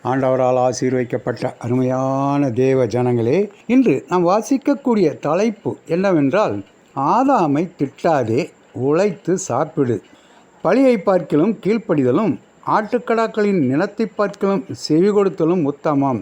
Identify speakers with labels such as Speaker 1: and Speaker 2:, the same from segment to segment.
Speaker 1: ஆண்டவரால் ஆசீர்வதிக்கப்பட்ட அருமையான தேவ ஜனங்களே, இன்று நாம் வாசிக்கக்கூடிய தலைப்பு என்னவென்றால், ஆதாமை திட்டாதே, உழைத்து சாப்பிடு. பழியை பார்க்கிலும் கீழ்ப்படிதலும், ஆட்டுக்கடாக்களின் நிலத்தை பார்க்கிலும் செவி கொடுத்தலும் உத்தமம்.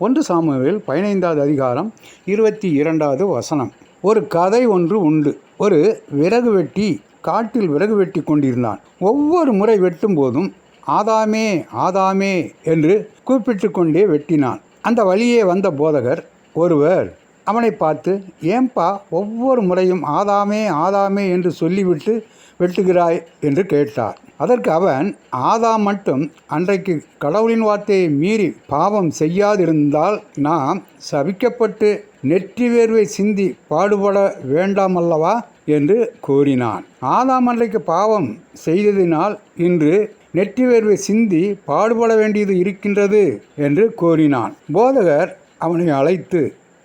Speaker 1: 1 சாமுவேல் 15வது அதிகாரம் 22வது வசனம். ஒரு கதை ஒன்று உண்டு. ஒரு விறகு வெட்டி காட்டில் விறகு வெட்டி கொண்டிருந்தான். ஒவ்வொரு முறை வெட்டும் போதும் ஆதாமே ஆதாமே என்று கூப்பிட்டு கொண்டே வெட்டினான். அந்த வழியே வந்த போதகர் ஒருவர் அவனை பார்த்து, ஏன்பா ஒவ்வொரு முறையும் ஆதாமே ஆதாமே என்று சொல்லிவிட்டு வெட்டுகிறாய் என்று கேட்டார். அதற்கு அவன், ஆதாம் மட்டும் அன்றைக்கு கடவுளின் வார்த்தையை மீறி பாவம் செய்யாதிருந்தால் நாம் சபிக்கப்பட்டு நெற்றி வேர்வை சிந்தி பாடுபட வேண்டாமல்லவா என்று கூறினான். ஆதாம் அன்றைக்கு பாவம் செய்ததினால் இன்று நெற்றி வேர்வை சிந்தி பாடுபட வேண்டியது இருக்கின்றது என்று கூறினான். போதகர் அவனை அழைத்து,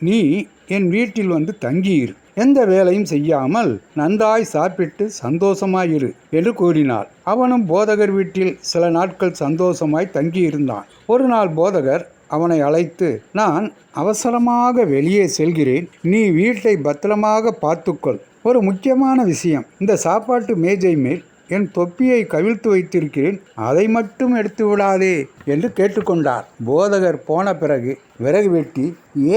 Speaker 1: நீ என் வீட்டில் வந்து தங்கியிரு, எந்த வேலையும் செய்யாமல் நன்றாய் சாப்பிட்டு சந்தோஷமாயிரு என்று கூறினார். அவனும் போதகர் வீட்டில் சில நாட்கள் சந்தோஷமாய் தங்கியிருந்தான். ஒரு நாள் போதகர் அவனை அழைத்து, நான் அவசரமாக வெளியே செல்கிறேன், நீ வீட்டை பத்திரமாக பார்த்துக்கொள். ஒரு முக்கியமான விஷயம், இந்த சாப்பாட்டு மேஜை மேல் என் தொப்பியை கவிழ்த்து வைத்திருக்கிறேன், அதை மட்டும் எடுத்து விடாதே என்று கேட்டுக்கொண்டார். போதகர் போன பிறகு விறகு வெட்டி,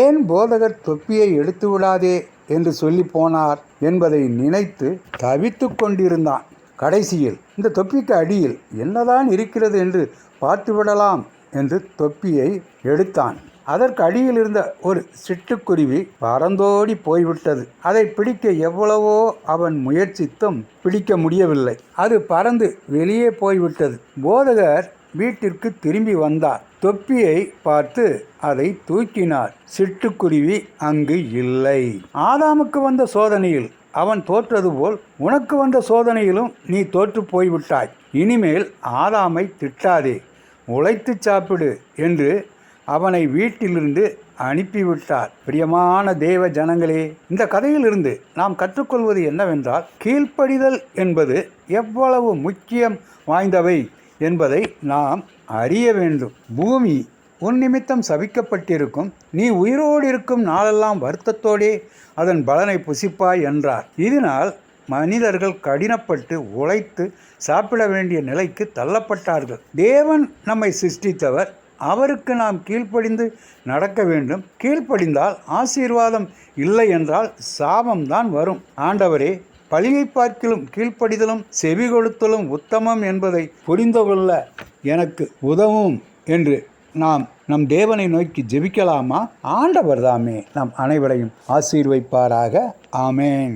Speaker 1: ஏன் போதகர் தொப்பியை எடுத்து விடாதே என்று சொல்லி போனார் என்பதை நினைத்து தவித்து கொண்டிருந்தான். கடைசியில் இந்த தொப்பிக்கு அடியில் என்னதான் இருக்கிறது என்று பார்த்துவிடலாம் என்று தொப்பியை எடுத்தான். அதற்கு அடியில் இருந்த ஒரு சிட்டுக்குருவி பறந்தோடி போய்விட்டது. அதை பிடிக்க எவ்வளவோ அவன் முயற்சித்தும் பிடிக்க முடியவில்லை. அது பறந்து வெளியே போய்விட்டது. போதகர் வீட்டிற்கு திரும்பி வந்தார். தொப்பியை பார்த்து அதை தூக்கினார். சிட்டுக்குருவி அங்கு இல்லை. ஆதாமுக்கு வந்த சோதனையில் அவன் தோற்றது போல் உனக்கு வந்த சோதனையிலும் நீ தோற்று போய்விட்டாய். இனிமேல் ஆதாமை திட்டாதே, உழைத்து சாப்பிடு என்று அவனை வீட்டிலிருந்து அனுப்பிவிட்டார். பிரியமான தேவ ஜனங்களே, இந்த கதையிலிருந்து நாம் கற்றுக்கொள்வது என்னவென்றால், கீழ்ப்படிதல் என்பது எவ்வளவு முக்கியம் வாய்ந்தவை என்பதை நாம் அறிய வேண்டும். பூமி உன் நிமித்தம் சபிக்கப்பட்டிருக்கும், நீ உயிரோடு இருக்கும் நாளெல்லாம் வருத்தத்தோடே அதன் பலனை புசிப்பாய் என்றார். இதனால் மனிதர்கள் கடினப்பட்டு உழைத்து சாப்பிட வேண்டிய நிலைக்கு தள்ளப்பட்டார்கள். தேவன் நம்மை சிருஷ்டித்தவர், அவருக்கு நாம் கீழ்ப்படிந்து நடக்க வேண்டும். கீழ்ப்படிந்தால் ஆசீர்வாதம், இல்லை என்றால் சாபம்தான் வரும். ஆண்டவரே, பழியை பார்க்கிலும் கீழ்ப்படிதலும் செவி கொடுத்தலும் உத்தமம் என்பதை புரிந்து கொள்ள எனக்கு உதவும் என்று நாம் நம் தேவனை நோக்கி ஜெபிக்கலாமா? ஆண்டவர் தாமே நம் அனைவரையும் ஆசீர்வதிப்பாராக. ஆமேன்.